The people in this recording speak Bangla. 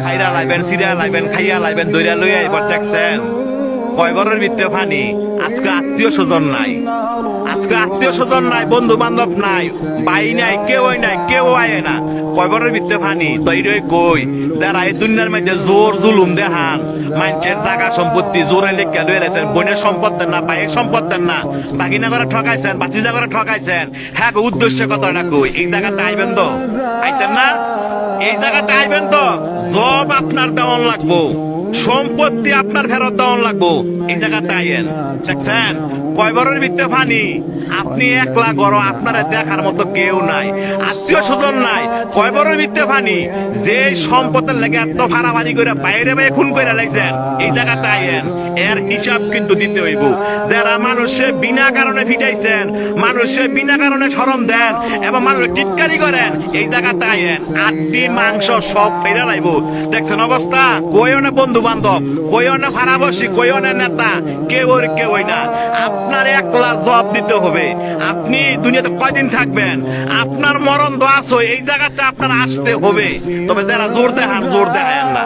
খাইরা লাইবেন, সিরা লাইবেন, খাইয়া লাইবেন, দইরা লইয়া এবার দেখছেন কয় ঘরের ভিতরে পানি। আজকে আত্মীয় স্বজন নাই, আজকে আত্মীয় স্বজন নাই, বন্ধু বান্ধব নাই, ভাই নাই, কেউই নাই, কেউ আয় না, কয় ঘরের ভিতরে পানি। তৈরি কই যারা এই দুনিয়ার মধ্যে জোর জুলুম দেখান, মানুষের জায়গা সম্পত্তি জোরে লেখা লয়ে রেছেন, বোনের সম্পদ দেন না, ভাইয়ের সম্পদ দেন না, বাগিনা করে ঠকাইছেন, বাচিজা করে ঠকাইছেন। হ্যাঁ উদ্দেশ্য কথাটা কই, এই জায়গাটা আইবেন তো, আইতেন না, এই জায়গাটা আইবেন তো, জব আপনার দেওয়ান লাগবো, সম্পত্তি আপনার ফেরত দেওয়ান লাগবো, এই জায়গাটা আইয়েন। দেখছেন কয় বড়ের ভিতরে পানি, আপনি একলা গড়, আপনারা দেখার মতো কেউ নাই, আত্মীয় স্বজন নাই, কয় বড়ের ভিতরে পানি। যে সম্পদের লেগে এত ভাড়াভাড়ি করে বাইরে বাইরে খুন করে লাগছেন, এই জায়গাটা আইয়েন, এর হিসাব কিন্তু দিতে হইব। যারা মানুষে বিনা কারণে ফিটাইছেন, মানুষে বিনা কারণে শরম দেন এবং মানুষ টিটকারি করেন, এই জায়গাটা আইয়েন, আটটি মাংস সব ফেরে লাইব। দেখছেন অবস্থা, কইও না বন্ধু বান্ধব, কইও না ভাড়াবাসী, কইও না নেতা, কেউই না। আপনার একলা জবাব দিতে হবে। আপনি দুনিয়াতে কয়দিন থাকবেন, আপনার মরণ দোয়া আছে, এই জায়গাতে আপনার আসতে হবে। তবে যারা জোর দেখান, জোর দেখায় না।